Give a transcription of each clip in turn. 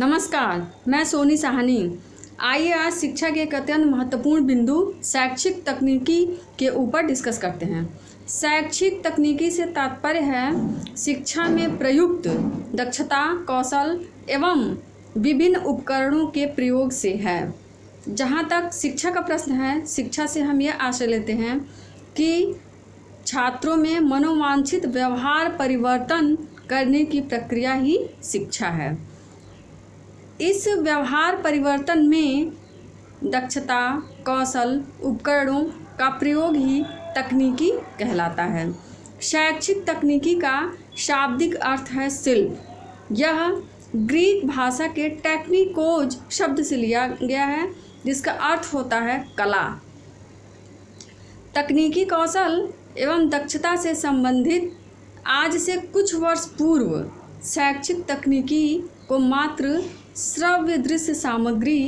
नमस्कार, मैं सोनी साहनी। आइए आज शिक्षा के एक अत्यंत महत्वपूर्ण बिंदु शैक्षिक तकनीकी के ऊपर डिस्कस करते हैं। शैक्षिक तकनीकी से तात्पर्य है शिक्षा में प्रयुक्त दक्षता, कौशल एवं विभिन्न उपकरणों के प्रयोग से है। जहाँ तक शिक्षा का प्रश्न है, शिक्षा से हम ये आशय लेते हैं कि छात्रों में मनोवांछित व्यवहार परिवर्तन करने की प्रक्रिया ही शिक्षा है। इस व्यवहार परिवर्तन में दक्षता, कौशल, उपकरणों का प्रयोग ही तकनीकी कहलाता है। शैक्षिक तकनीकी का शाब्दिक अर्थ है शिल्प। यह ग्रीक भाषा के टेक्निकोज शब्द से लिया गया है, जिसका अर्थ होता है कला। तकनीकी कौशल एवं दक्षता से संबंधित आज से कुछ वर्ष पूर्व शैक्षिक तकनीकी को मात्र श्रव्य दृश्य सामग्री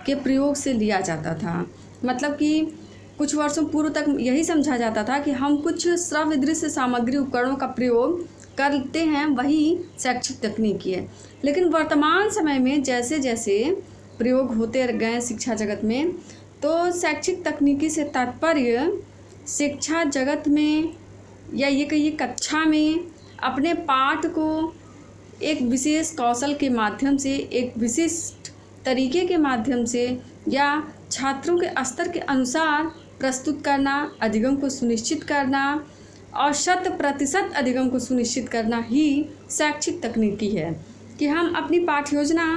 के प्रयोग से लिया जाता था। मतलब कि कुछ वर्षों पूर्व तक यही समझा जाता था कि हम कुछ श्रव्य दृश्य सामग्री उपकरणों का प्रयोग करते हैं, वही शैक्षिक तकनीकी है। लेकिन वर्तमान समय में जैसे जैसे प्रयोग होते गए शिक्षा जगत में, तो शैक्षिक तकनीकी से तात्पर्य शिक्षा जगत में या ये कहिए कक्षा में अपने पाठ को एक विशेष कौशल के माध्यम से, एक विशिष्ट तरीके के माध्यम से या छात्रों के स्तर के अनुसार प्रस्तुत करना, अधिगम को सुनिश्चित करना और 100% अधिगम को सुनिश्चित करना ही शैक्षिक तकनीकी है। कि हम अपनी पाठ्य योजना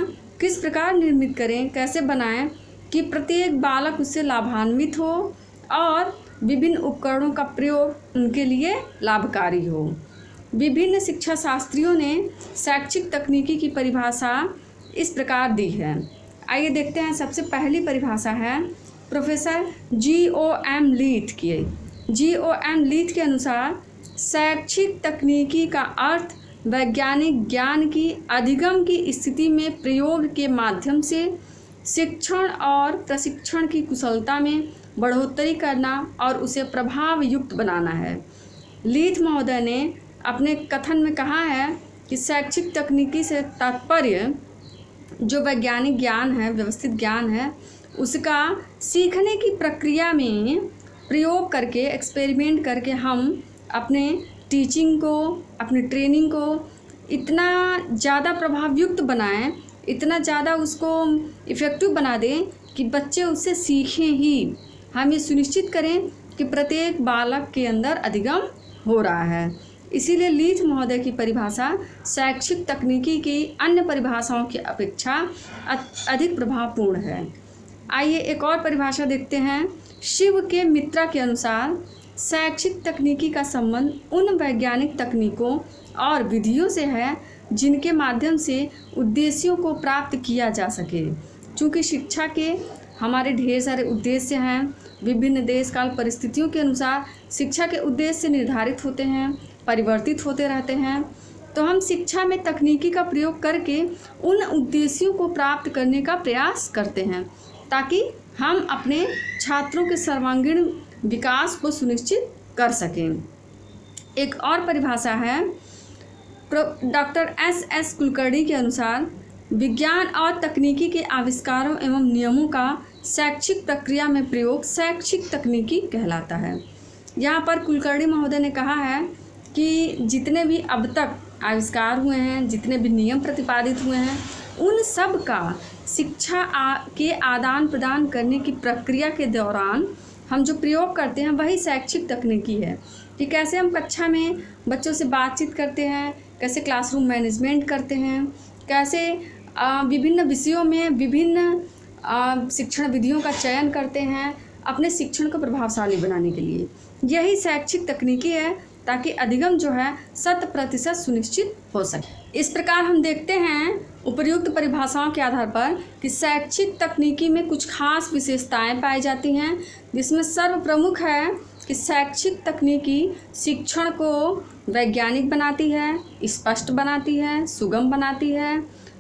किस प्रकार निर्मित करें, कैसे बनाएं कि प्रत्येक बालक उससे लाभान्वित हो और विभिन्न उपकरणों का प्रयोग उनके लिए लाभकारी हो। विभिन्न शिक्षा शास्त्रियों ने शैक्षिक तकनीकी की परिभाषा इस प्रकार दी है। आइए देखते हैं। सबसे पहली परिभाषा है प्रोफेसर G.O.M. लीथ की। G.O.M. लीथ के अनुसार शैक्षिक तकनीकी का अर्थ वैज्ञानिक ज्ञान की अधिगम की स्थिति में प्रयोग के माध्यम से शिक्षण और प्रशिक्षण की कुशलता में बढ़ोतरी करना और उसे प्रभाव युक्त बनाना है। लीथ महोदय ने अपने कथन में कहा है कि शैक्षिक तकनीकी से तात्पर्य जो वैज्ञानिक ज्ञान है, व्यवस्थित ज्ञान है, उसका सीखने की प्रक्रिया में प्रयोग करके, एक्सपेरिमेंट करके हम अपने टीचिंग को, अपनी ट्रेनिंग को इतना ज़्यादा प्रभावयुक्त बनाएं, इतना ज़्यादा उसको इफ़ेक्टिव बना दें कि बच्चे उससे सीखें ही। हम ये सुनिश्चित करें कि प्रत्येक बालक के अंदर अधिगम हो रहा है। इसीलिए लीथ महोदय की परिभाषा शैक्षिक तकनीकी की अन्य परिभाषाओं की अपेक्षा अधिक प्रभावपूर्ण है। आइए एक और परिभाषा देखते हैं। शिव के मित्रा के अनुसार शैक्षिक तकनीकी का संबंध उन वैज्ञानिक तकनीकों और विधियों से है जिनके माध्यम से उद्देश्यों को प्राप्त किया जा सके। चूँकि शिक्षा के हमारे ढेर सारे उद्देश्य हैं, विभिन्न देश काल परिस्थितियों के अनुसार शिक्षा के उद्देश्य निर्धारित होते हैं, परिवर्तित होते रहते हैं, तो हम शिक्षा में तकनीकी का प्रयोग करके उन उद्देश्यों को प्राप्त करने का प्रयास करते हैं ताकि हम अपने छात्रों के सर्वांगीण विकास को सुनिश्चित कर सकें। एक और परिभाषा है डॉक्टर S.S. कुलकर्णी के अनुसार विज्ञान और तकनीकी के आविष्कारों एवं नियमों का शैक्षिक प्रक्रिया में प्रयोग शैक्षिक तकनीकी कहलाता है। यहाँ पर कुलकर्णी महोदय ने कहा है कि जितने भी अब तक आविष्कार हुए हैं, जितने भी नियम प्रतिपादित हुए हैं, उन सब का शिक्षा के आदान प्रदान करने की प्रक्रिया के दौरान हम जो प्रयोग करते हैं वही शैक्षिक तकनीकी है। कि कैसे हम कक्षा में बच्चों से बातचीत करते हैं, कैसे क्लासरूम मैनेजमेंट करते हैं, कैसे विभिन्न विषयों में विभिन्न शिक्षण विधियों का चयन करते हैं अपने शिक्षण को प्रभावशाली बनाने के लिए। यही शैक्षिक तकनीकी है ताकि अधिगम जो है 100% सुनिश्चित हो सके। इस प्रकार हम देखते हैं उपर्युक्त परिभाषाओं के आधार पर कि शैक्षिक तकनीकी में कुछ खास विशेषताएं पाई जाती हैं, जिसमें सर्वप्रमुख है कि शैक्षिक तकनीकी शिक्षण को वैज्ञानिक बनाती है, स्पष्ट बनाती है, सुगम बनाती है,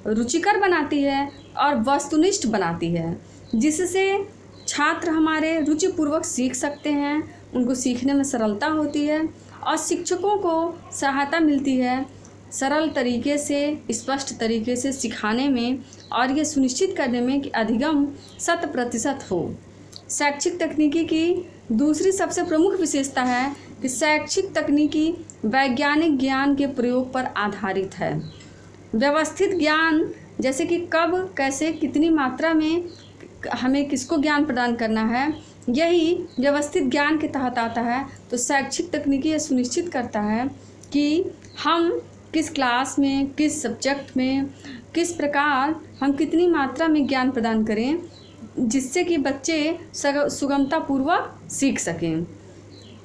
रुचिकर बनाती है और वस्तुनिष्ठ बनाती है, जिससे छात्र हमारे रुचिपूर्वक सीख सकते हैं, उनको सीखने में सरलता होती है और शिक्षकों को सहायता मिलती है सरल तरीके से, स्पष्ट तरीके से सिखाने में और ये सुनिश्चित करने में कि अधिगम 100% हो। शैक्षिक तकनीकी की दूसरी सबसे प्रमुख विशेषता है कि शैक्षिक तकनीकी वैज्ञानिक ज्ञान के प्रयोग पर आधारित है। व्यवस्थित ज्ञान जैसे कि कब, कैसे, कितनी मात्रा में हमें किसको ज्ञान प्रदान करना है, यही व्यवस्थित ज्ञान के तहत आता है। तो शैक्षिक तकनीकी यह सुनिश्चित करता है कि हम किस क्लास में, किस सब्जेक्ट में, किस प्रकार हम कितनी मात्रा में ज्ञान प्रदान करें, जिससे कि बच्चे सुगमतापूर्वक सीख सकें।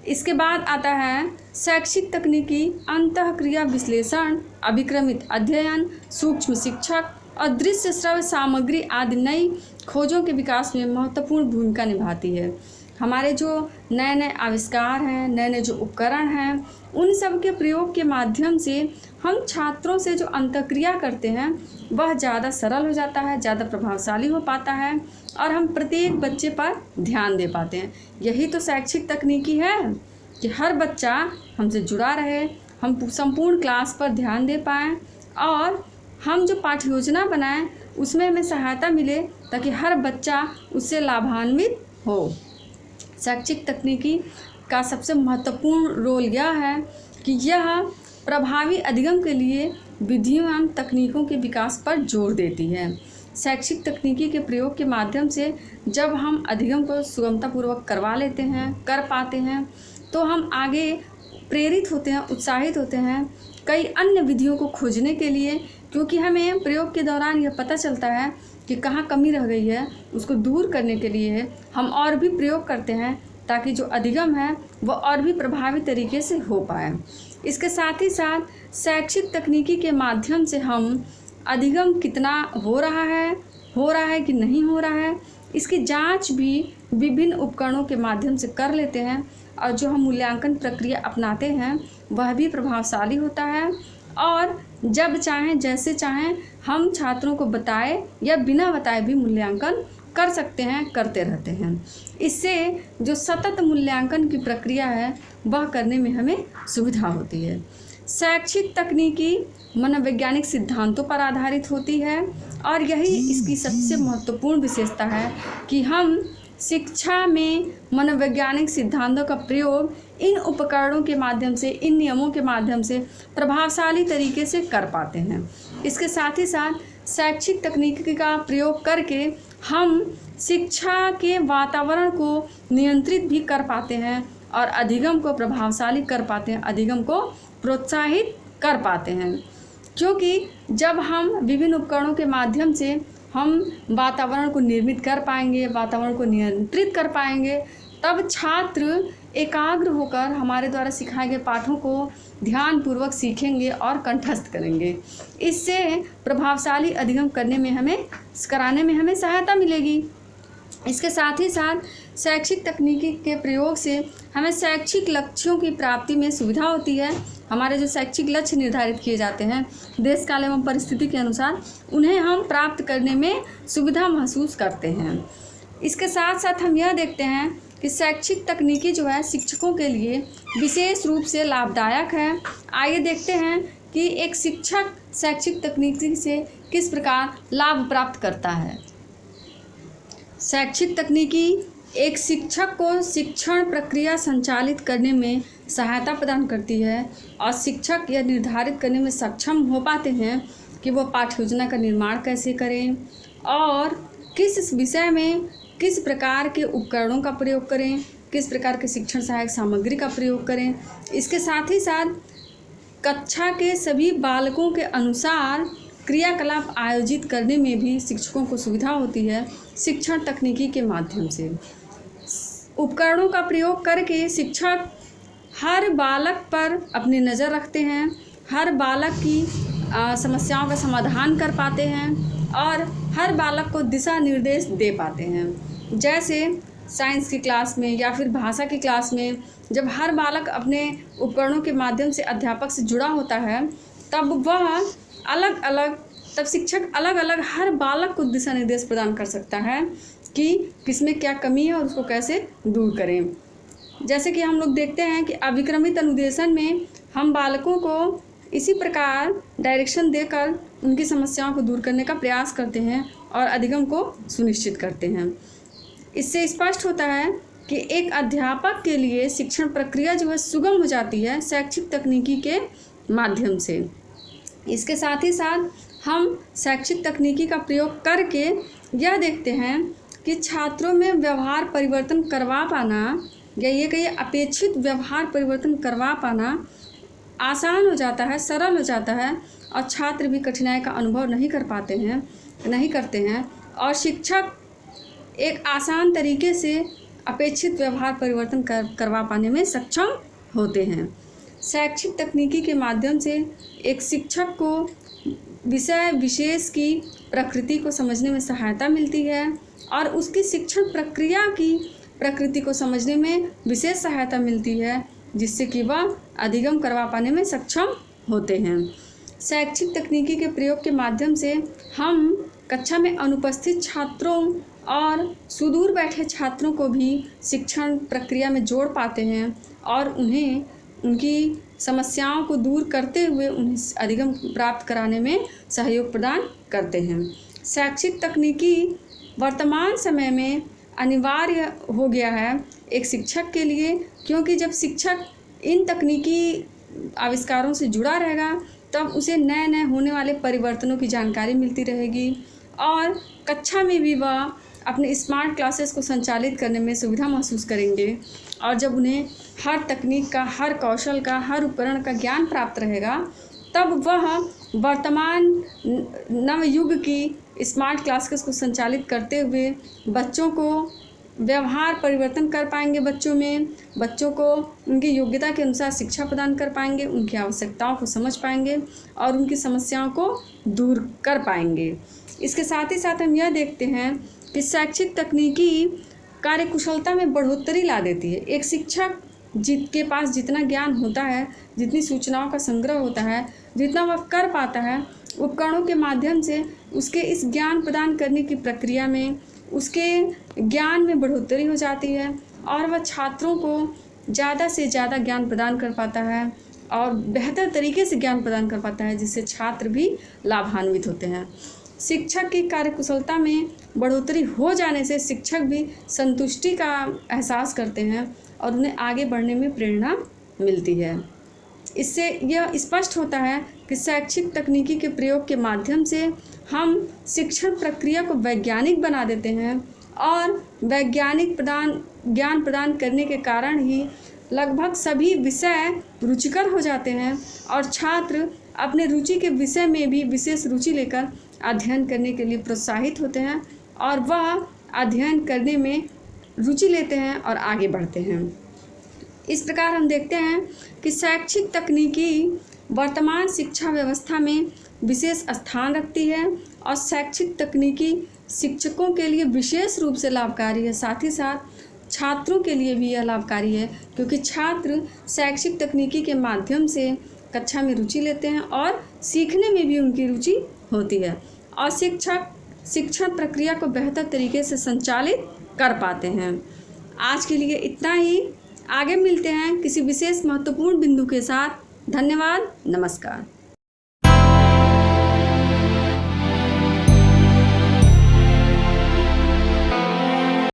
इसके बाद आता है शैक्षिक तकनीकी अंतःक्रिया विश्लेषण, अभिक्रमित अध्ययन, सूक्ष्म शिक्षक और दृश्य श्रव्य सामग्री आदि नई खोजों के विकास में महत्वपूर्ण भूमिका निभाती है। हमारे जो नए नए आविष्कार हैं, नए नए जो उपकरण हैं, उन सब के प्रयोग के माध्यम से हम छात्रों से जो अंतःक्रिया करते हैं वह ज़्यादा सरल हो जाता है, ज़्यादा प्रभावशाली हो पाता है और हम प्रत्येक बच्चे पर ध्यान दे पाते हैं। यही तो शैक्षिक तकनीकी है कि हर बच्चा हमसे जुड़ा रहे, हम संपूर्ण क्लास पर ध्यान दे पाएँ और हम जो पाठ्य योजना बनाएं उसमें हमें सहायता मिले ताकि हर बच्चा उससे लाभान्वित हो। शैक्षिक तकनीकी का सबसे महत्वपूर्ण रोल यह है कि यह प्रभावी अधिगम के लिए विधियों एवं तकनीकों के विकास पर जोर देती है। शैक्षिक तकनीकी के प्रयोग के माध्यम से जब हम अधिगम को सुगमतापूर्वक करवा लेते हैं, कर पाते हैं, तो हम आगे प्रेरित होते हैं, उत्साहित होते हैं कई अन्य विधियों को खोजने के लिए, क्योंकि हमें प्रयोग के दौरान यह पता चलता है कि कहाँ कमी रह गई है। उसको दूर करने के लिए हम और भी प्रयोग करते हैं ताकि जो अधिगम है वह और भी प्रभावी तरीके से हो पाए। इसके साथ ही साथ शैक्षिक तकनीकी के माध्यम से हम अधिगम कितना हो रहा है कि नहीं हो रहा है, इसकी जांच भी विभिन्न उपकरणों के माध्यम से कर लेते हैं और जो हम मूल्यांकन प्रक्रिया अपनाते हैं वह भी प्रभावशाली होता है। और जब चाहें, जैसे चाहें, हम छात्रों को बताए या बिना बताए भी मूल्यांकन कर सकते हैं, करते रहते हैं। इससे जो सतत मूल्यांकन की प्रक्रिया है वह करने में हमें सुविधा होती है। शैक्षिक तकनीकी मनोवैज्ञानिक सिद्धांतों पर आधारित होती है और यही इसकी सबसे महत्वपूर्ण विशेषता है कि हम शिक्षा में मनोवैज्ञानिक सिद्धांतों का प्रयोग इन उपकरणों के माध्यम से, इन नियमों के माध्यम से प्रभावशाली तरीके से कर पाते हैं। इसके साथ ही साथ शैक्षिक तकनीकी का प्रयोग करके हम शिक्षा के वातावरण को नियंत्रित भी कर पाते हैं और अधिगम को प्रभावशाली कर पाते हैं, अधिगम को प्रोत्साहित कर पाते हैं। क्योंकि जब हम विभिन्न उपकरणों के माध्यम से हम वातावरण को निर्मित कर पाएंगे, वातावरण को नियंत्रित कर पाएंगे, तब छात्र एकाग्र होकर हमारे द्वारा सिखाए गए पाठों को ध्यानपूर्वक सीखेंगे और कंठस्थ करेंगे। इससे प्रभावशाली अधिगम कराने में हमें सहायता मिलेगी। इसके साथ ही साथ शैक्षिक तकनीकी के प्रयोग से हमें शैक्षिक लक्ष्यों की प्राप्ति में सुविधा होती है। हमारे जो शैक्षिक लक्ष्य निर्धारित किए जाते हैं देश काल एवं परिस्थिति के अनुसार, उन्हें हम प्राप्त करने में सुविधा महसूस करते हैं। इसके साथ साथ हम यह देखते हैं कि शैक्षिक तकनीकी जो है शिक्षकों के लिए विशेष रूप से लाभदायक है। आइए देखते हैं कि एक शिक्षक शैक्षिक तकनीकी से किस प्रकार लाभ प्राप्त करता है। शैक्षिक तकनीकी एक शिक्षक को शिक्षण प्रक्रिया संचालित करने में सहायता प्रदान करती है और शिक्षक यह निर्धारित करने में सक्षम हो पाते हैं कि वो पाठ्य योजना का निर्माण कैसे करें और किस विषय में किस प्रकार के उपकरणों का प्रयोग करें, किस प्रकार के शिक्षण सहायक सामग्री का प्रयोग करें। इसके साथ ही साथ कक्षा के सभी बालकों के अनुसार क्रियाकलाप आयोजित करने में भी शिक्षकों को सुविधा होती है शिक्षण तकनीकी के माध्यम से। उपकरणों का प्रयोग करके शिक्षक हर बालक पर अपनी नज़र रखते हैं, हर बालक की समस्याओं का समाधान कर पाते हैं और हर बालक को दिशा निर्देश दे पाते हैं। जैसे साइंस की क्लास में या फिर भाषा की क्लास में जब हर बालक अपने उपकरणों के माध्यम से अध्यापक से जुड़ा होता है तब शिक्षक अलग अलग हर बालक को दिशा निर्देश प्रदान कर सकता है कि किसमें क्या कमी है और उसको कैसे दूर करें। जैसे कि हम लोग देखते हैं कि अभिक्रमित अनुदेशन में हम बालकों को इसी प्रकार डायरेक्शन देकर उनकी समस्याओं को दूर करने का प्रयास करते हैं और अधिगम को सुनिश्चित करते हैं। इससे स्पष्ट होता है कि एक अध्यापक के लिए शिक्षण प्रक्रिया जो है सुगम हो जाती है शैक्षिक तकनीकी के माध्यम से। इसके साथ ही साथ हम शैक्षिक तकनीकी का प्रयोग करके यह देखते हैं कि छात्रों में व्यवहार परिवर्तन करवा पाना या ये कहिए अपेक्षित व्यवहार परिवर्तन करवा पाना आसान हो जाता है, सरल हो जाता है और छात्र भी कठिनाई का अनुभव नहीं करते हैं और शिक्षक एक आसान तरीके से अपेक्षित व्यवहार परिवर्तन करवा पाने में सक्षम होते हैं। शैक्षिक तकनीकी के माध्यम से एक शिक्षक को विषय विशेष की प्रकृति को समझने में सहायता मिलती है और उसकी शिक्षण प्रक्रिया की प्रकृति को समझने में विशेष सहायता मिलती है, जिससे कि वह अधिगम करवा पाने में सक्षम होते हैं। शैक्षिक तकनीकी के प्रयोग के माध्यम से हम कक्षा में अनुपस्थित छात्रों और सुदूर बैठे छात्रों को भी शिक्षण प्रक्रिया में जोड़ पाते हैं और उन्हें उनकी समस्याओं को दूर करते हुए उन्हें अधिगम प्राप्त कराने में सहयोग प्रदान करते हैं। शैक्षिक तकनीकी वर्तमान समय में अनिवार्य हो गया है एक शिक्षक के लिए, क्योंकि जब शिक्षक इन तकनीकी आविष्कारों से जुड़ा रहेगा तब उसे नए नए होने वाले परिवर्तनों की जानकारी मिलती रहेगी और कक्षा में भी वह अपने स्मार्ट क्लासेस को संचालित करने में सुविधा महसूस करेंगे और जब उन्हें हर तकनीक का, हर कौशल का, हर उपकरण का ज्ञान प्राप्त रहेगा तब वह वर्तमान नवयुग की स्मार्ट क्लासेस को संचालित करते हुए बच्चों को व्यवहार परिवर्तन कर पाएंगे, बच्चों को उनकी योग्यता के अनुसार शिक्षा प्रदान कर पाएंगे, उनकी आवश्यकताओं को समझ पाएंगे और उनकी समस्याओं को दूर कर पाएंगे। इसके साथ ही साथ हम यह देखते हैं कि शैक्षिक तकनीकी कार्यकुशलता में बढ़ोतरी ला देती है। एक शिक्षक के पास जितना ज्ञान होता है, जितनी सूचनाओं का संग्रह होता है, जितना वह कर पाता है, उपकरणों के माध्यम से उसके इस ज्ञान प्रदान करने की प्रक्रिया में उसके ज्ञान में बढ़ोतरी हो जाती है और वह छात्रों को ज़्यादा से ज़्यादा ज्ञान प्रदान कर पाता है और बेहतर तरीके से ज्ञान प्रदान कर पाता है, जिससे छात्र भी लाभान्वित होते हैं। शिक्षक की कार्यकुशलता में बढ़ोतरी हो जाने से शिक्षक भी संतुष्टि का एहसास करते हैं और उन्हें आगे बढ़ने में प्रेरणा मिलती है। इससे यह स्पष्ट होता है कि शैक्षिक तकनीकी के प्रयोग के माध्यम से हम शिक्षण प्रक्रिया को वैज्ञानिक बना देते हैं और वैज्ञानिक ज्ञान प्रदान करने के कारण ही लगभग सभी विषय रुचिकर हो जाते हैं और छात्र अपने रुचि के विषय में भी विशेष रुचि लेकर अध्ययन करने के लिए प्रोत्साहित होते हैं और वह अध्ययन करने में रुचि लेते हैं और आगे बढ़ते हैं। इस प्रकार हम देखते हैं कि शैक्षिक तकनीकी वर्तमान शिक्षा व्यवस्था में विशेष स्थान रखती है और शैक्षिक तकनीकी शिक्षकों के लिए विशेष रूप से लाभकारी है, साथ ही साथ छात्रों के लिए भी यह लाभकारी है, क्योंकि छात्र शैक्षिक तकनीकी के माध्यम से कक्षा में रुचि लेते हैं और सीखने में भी उनकी रुचि होती है और शिक्षक शिक्षण प्रक्रिया को बेहतर तरीके से संचालित कर पाते हैं। आज के लिए इतना ही, आगे मिलते हैं किसी विशेष महत्वपूर्ण बिंदु के साथ। धन्यवाद, नमस्कार।